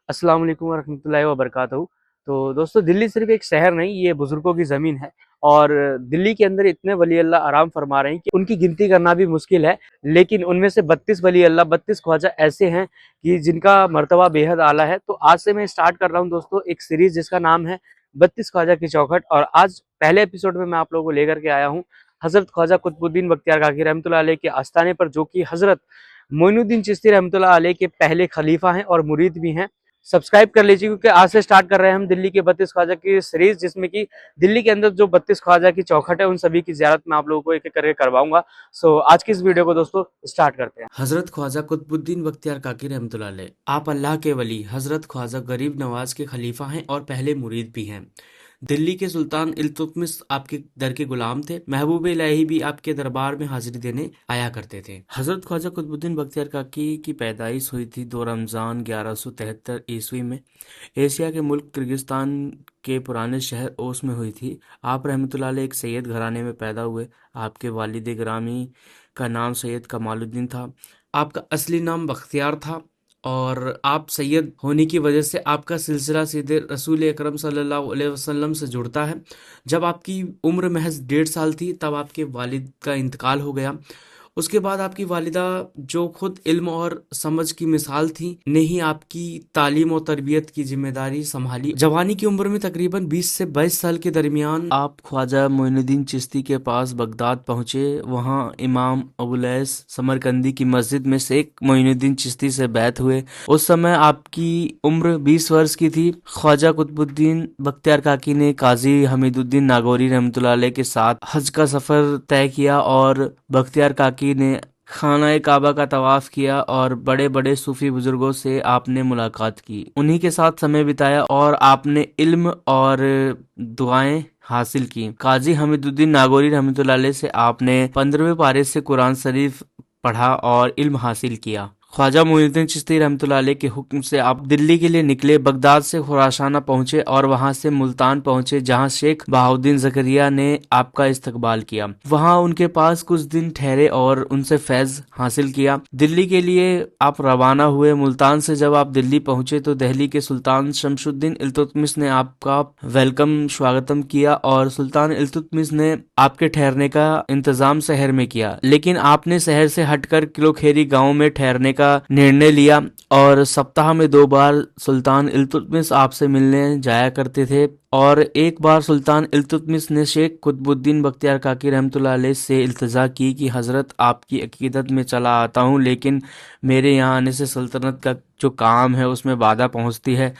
अस्सलाम वालेकुम वरहमतुल्लाहि वबरकातुहू। तो दोस्तों, दिल्ली सिर्फ एक शहर नहीं, ये बुजुर्गों की ज़मीन है। और दिल्ली के अंदर इतने वली अल्लाह आराम फरमा रहे हैं कि उनकी गिनती करना भी मुश्किल है। लेकिन उनमें से 32 वली अल्लाह, 32 ख्वाजा ऐसे हैं कि जिनका मर्तबा बेहद आला है। तो आज से मैं स्टार्ट कर रहा हूँ दोस्तों एक सीरीज़ जिसका नाम है 32 ख्वाजा की चौखट। और आज पहले एपिसोड में मैं आप लोगों को लेकर के आया हूँ हज़रत ख्वाजा कुतुबुद्दीन बख्तियार काकी रहमतुल्लाह अलैह के आस्थाने पर, जो कि हज़रत मोइनुद्दीन चिश्ती रहमतुल्लाह अलैह के पहले खलीफा हैं और मुरीद भी हैं। सब्सक्राइब कर लीजिए, क्योंकि आज से स्टार्ट कर रहे हैं हम दिल्ली के 32 ख्वाजा की सीरीज, जिसमें कि दिल्ली के अंदर जो 32 ख्वाजा की चौखट है उन सभी की ज़ियारत मैं आप लोगों को एक एक करके करवाऊंगा। सो आज की इस वीडियो को दोस्तों स्टार्ट करते हैं। हजरत ख्वाजा कुतुबुद्दीन बख्तियार काकी रहमतुल्लाह अलैह, आप अल्लाह के वली हजरत ख्वाजा गरीब नवाज के खलीफा हैं और पहले मुरीद भी हैं। दिल्ली के सुल्तान इल्तुतमिश आपके दर के गुलाम थे। महबूब इलाही भी आपके दरबार में हाजिरी देने आया करते थे। हजरत ख्वाजा कुतुबुद्दीन बख्तियार काकी की पैदाइश हुई थी 2 रमज़ान 1173 ईस्वी में एशिया के मुल्क किर्गिस्तान के पुराने शहर ओस में हुई थी। आप रहमतुल्लाह अलैह एक सैयद घराने में पैदा हुए। आपके वालिद ग्रामी का नाम सैयद कमालुद्दीन था। आपका असली नाम बख्तियार था और आप सैयद होने की वजह से आपका सिलसिला सीधे रसूल अकरम सल्लल्लाहु अलैहि वसल्लम से जुड़ता है। जब आपकी उम्र महज 1.5 साल थी तब आपके वालिद का इंतकाल हो गया। उसके बाद आपकी वालिदा, जो खुद इल्म और समझ की मिसाल थी, ने ही आपकी तालीम और तरबियत की जिम्मेदारी संभाली। जवानी की उम्र में तकरीबन 20 से 22 साल के दरमियान आप ख्वाजा मोइनुद्दीन चिश्ती के पास बगदाद पहुंचे। वहां इमाम अबुलैस समरकंदी की मस्जिद में शेख मोइनुद्दीन चिश्ती से बैत हुए। उस समय आपकी उम्र 20 वर्ष की थी। ख्वाजा कुतुबुद्दीन बख्तियार काकी ने काजी हमीदुद्दीन नागौरी रहमतुल्लाह अलैह के साथ हज का सफर तय किया और बख्तियार काकी ने खाना काबा का तवाफ किया और बड़े बड़े सूफी बुजुर्गों से आपने मुलाकात की, उन्हीं के साथ समय बिताया और आपने इल्म और दुआएं हासिल की। काजी हमीदुद्दीन नागौरी रहमतुल्लाह अलैह से आपने 15वें पारे से कुरान शरीफ पढ़ा और इल्म हासिल किया। ख्वाजा मोइनुद्दीन चिश्ती रहमतुल्लाह अलैह के हुक्म से आप दिल्ली के लिए निकले। बगदाद से खुरासाना पहुंचे और वहां से मुल्तान पहुंचे, जहां शेख बहाउद्दीन जकरिया ने आपका इस्तकबाल किया। वहां उनके पास कुछ दिन ठहरे और उनसे फैज हासिल किया। दिल्ली के लिए आप रवाना हुए। मुल्तान से जब आप दिल्ली पहुंचे तो दिल्ली के सुल्तान शमशुद्दीन इल्तुतमिश ने आपका वेलकम स्वागतम किया और सुल्तान इल्तुतमिश ने आपके ठहरने का इंतजाम शहर में किया। लेकिन आपने शहर से हटकर किलोखेरी गांव में ठहरने का निर्णय लिया और सप्ताह में 2 बार सुल्तान इल्तुतमिश आपसे मिलने जाया करते थे। और एक बार सुल्तान इल्तुतमिश ने शेख कुतुबुद्दीन बख्तियार काकी रहमतुल्लाह अलैह से इल्तिजा की कि हजरत, आपकी अकीदत में चला आता हूँ, लेकिन मेरे यहाँ आने से सल्तनत का जो काम है उसमें बाधा पहुँचती है।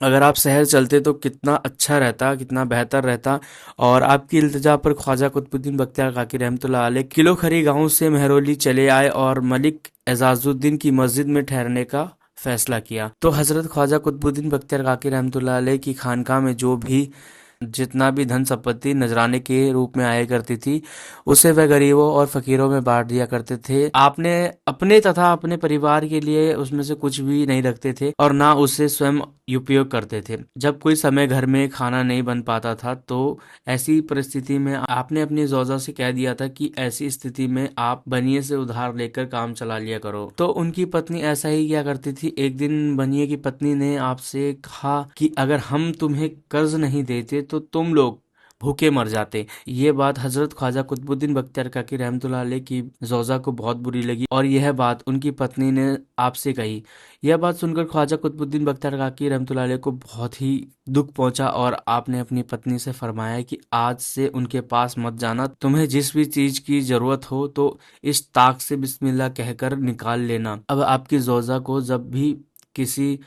अगर आप शहर चलते तो कितना अच्छा रहता, कितना बेहतर रहता। और आपकी इल्तिजा पर ख्वाजा कुतुबुद्दीन बख्तियार काकी रहमतुल्लाह अलैह किलोखरी गांव से महरौली चले आए और मलिक एजाजुद्दीन की मस्जिद में ठहरने का फैसला किया। तो हजरत ख्वाजा कुतुबुद्दीन बख्तियार काकी रहमतुल्लाह अलैह की खानकाह में जो भी जितना भी धन संपत्ति नजराने के रूप में आया करती थी, उसे वह गरीबों और फकीरों में बांट दिया करते थे। आपने अपने तथा अपने परिवार के लिए उसमें से कुछ भी नहीं रखते थे और ना उसे स्वयं उपयोग करते थे। जब कोई समय घर में खाना नहीं बन पाता था तो ऐसी परिस्थिति में आपने अपनी जोजा से कह दिया था कि ऐसी स्थिति में आप बनिए से उधार लेकर काम चला लिया करो। तो उनकी पत्नी ऐसा ही किया करती थी। एक दिन बनिए की पत्नी ने आपसे कहा कि अगर हम तुम्हें कर्ज नहीं देते तो तुम लोग भूखे मर जाते। ये बात हजरत ख्वाजा कुतुबुद्दीन बख्तियार काकी रहमतुल्लाह अलैह की जोजा को बहुत बुरी लगी और यह बात उनकी पत्नी ने आपसे कही। यह बात सुनकर ख्वाजा कुतुबुद्दीन बख्तियार काकी रहमतुल्लाह अलैह को बहुत ही दुख पहुंचा और आपने अपनी पत्नी से फरमाया कि आज से उनके पास मत जाना। तुम्हें जिस भी चीज की जरूरत हो तो इस ताक से बिस्मिल्लाह कहकर निकाल लेना। अब आपकी जोजा को जब भी किसी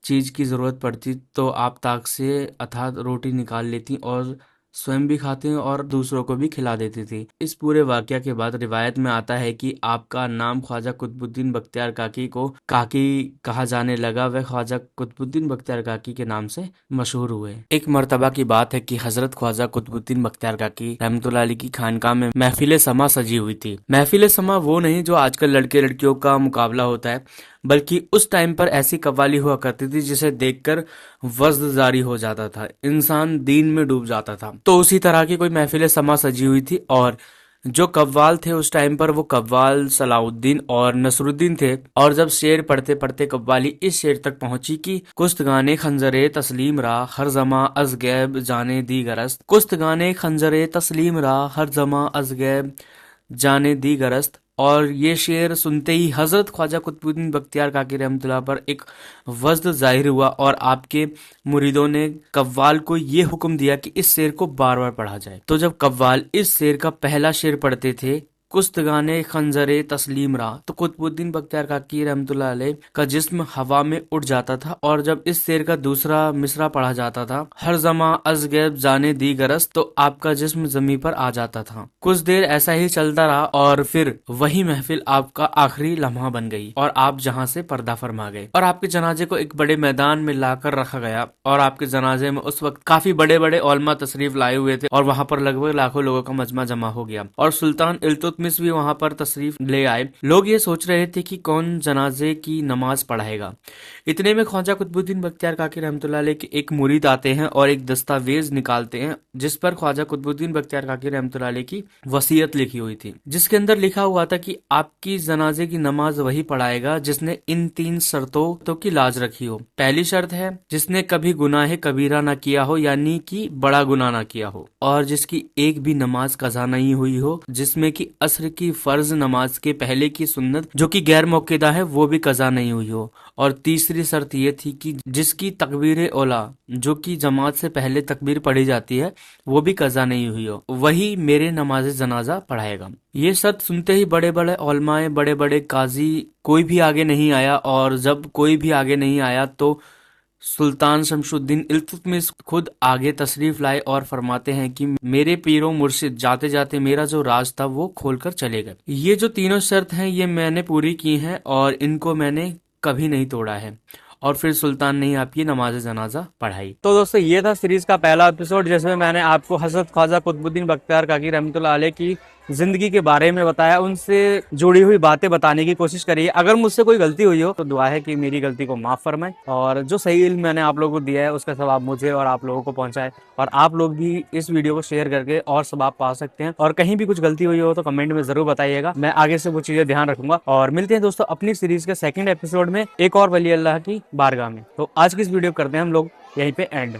चीज की जरूरत पड़ती तो आप ताक से अर्थात रोटी निकाल लेती और स्वयं भी खाती और दूसरों को भी खिला देती थी। इस पूरे वाकया के बाद रिवायत में आता है कि आपका नाम ख्वाजा कुतुबुद्दीन बख्तियार काकी को काकी कहा जाने लगा। वह ख्वाजा कुतुबुद्दीन बख्तियार काकी के नाम से मशहूर हुए। एक मर्तबा की बात है कि हजरत ख्वाजा कुतुबुद्दीन बख्तियार काकी रहमतुल्लाह अलैह की खानकाह में महफिल समा सजी हुई थी। महफिल समा वो नहीं जो आजकल लड़के लड़कियों का मुकाबला होता है, बल्कि उस टाइम पर ऐसी कव्वाली हुआ करती थी जिसे देखकर वज्द जारी हो जाता था, इंसान दीन में डूब जाता था। तो उसी तरह की कोई महफिल समा सजी हुई थी और जो कव्वाल थे उस टाइम पर वो कव्वाल सलाउद्दीन और नसरुद्दीन थे। और जब शेर पढ़ते पढ़ते कव्वाली इस शेर तक पहुंची कि कुस्त गाने खंजरे तस्लीम रा हर जमा अज गैब जाने दी गरस्त, कुस्त गाने खंजरे तस्लीम रा हर जमा अज गैब जाने दी गरस्त। और ये शेर सुनते ही हजरत ख्वाजा कुतुबुद्दीन बख्तियार काकी रहमतुल्लाह पर एक वज्द जाहिर हुआ और आपके मुरीदों ने कव्वाल को ये हुक्म दिया कि इस शेर को बार बार पढ़ा जाए। तो जब कव्वाल इस शेर का पहला शेर पढ़ते थे, कुस्तगाने खंजरे तस्लीम रा, तो कुतुबुद्दीन बख्तियार काकी रहमतुल्लाह अलैह का जिस्म हवा में उड़ जाता था। और जब इस शेर का दूसरा मिसरा पढ़ा जाता था, हर जमा अज गैब जाने दी गरज, तो आपका जिस्म जमी पर आ जाता था। कुछ देर ऐसा ही चलता रहा और फिर वही महफिल आपका आखिरी लम्हा बन गई और आप जहां से पर्दा फरमा गए और आपके जनाजे को एक बड़े मैदान में लाकर रखा गया। और आपके जनाजे में उस वक्त काफी बड़े बड़े औलमा तशरीफ लाए हुए थे और वहां पर लगभग लाखों लोगों का मजमा जमा हो गया और सुल्तान इल्तुतमिश भी वहां पर तशरीफ ले आए। लोग ये सोच रहे थे कि कौन जनाजे की नमाज पढ़ाएगा। इतने में ख्वाजा कुतुबुद्दीन बख्तियार काकी रहमतुल्लाह अलैह के एक मुरीद आते हैं और एक दस्तावेज निकालते हैं जिस पर ख्वाजा कुतुबुद्दीन बख्तियार काकी रहमतुल्लाह अलैह की वसीयत लिखी हुई थी, जिसके अंदर लिखा हुआ था कि आपकी जनाजे की नमाज वही पढ़ाएगा जिसने इन 3 शर्तों की लाज रखी हो। पहली शर्त है जिसने कभी गुनाह कबीरा ना किया हो, यानी कि बड़ा गुनाह ना किया हो, और जिसकी एक भी नमाज कज़ा नहीं हुई हो, जिसमें कि असर की फर्ज नमाज के पहले की सुन्नत जो कि गैर मौक़िदा है वो भी कज़ा नहीं हुई हो। और तीसरी शर्त ये थी कि जिसकी तकबीर ओला जो कि जमात से पहले तकबीर पढ़ी जाती है वो भी कज़ा नहीं हुई हो, वही मेरे नमाज जनाजा पढ़ाएगा। ये शर्त सुनते ही बड़े बड़े औलमाए, बड़े बड़े काजी, कोई भी आगे नहीं आया। और जब कोई भी आगे नहीं आया तो सुल्तान शमशुद्दीन इल्तुतमिश खुद आगे तशरीफ लाए और फरमाते हैं कि मेरे पीरों मुर्शिद जाते जाते मेरा जो राज था वो खोलकर चले गए। ये जो तीनों शर्त हैं ये मैंने पूरी की हैं और इनको मैंने कभी नहीं तोड़ा है। और फिर सुल्तान ने आपकी नमाज जनाजा पढ़ाई। तो दोस्तों ये था सीरीज का पहला एपिसोड जिसमें मैंने आपको हजरत ख्वाजा कुतुबुद्दीन बख्तियार काकी रहमतुल्लाह अलैह की जिंदगी के बारे में बताया, उनसे जुड़ी हुई बातें बताने की कोशिश करी। अगर मुझसे कोई गलती हुई हो तो दुआ है कि मेरी गलती को माफ फरमाए और जो सही इल्म मैंने आप लोगों को दिया है उसका सवाब मुझे और आप लोगों को पहुंचाए। और आप लोग भी इस वीडियो को शेयर करके और सवाब पा सकते हैं। और कहीं भी कुछ गलती हुई हो तो कमेंट में जरूर बताइएगा, मैं आगे से वो चीजें ध्यान रखूंगा। और मिलते हैं दोस्तों अपनी सीरीज के सेकंड एपिसोड में एक और वली अल्लाह की बारगाह में। तो आज की इस वीडियो करते हैं हम लोग यहीं पे एंड।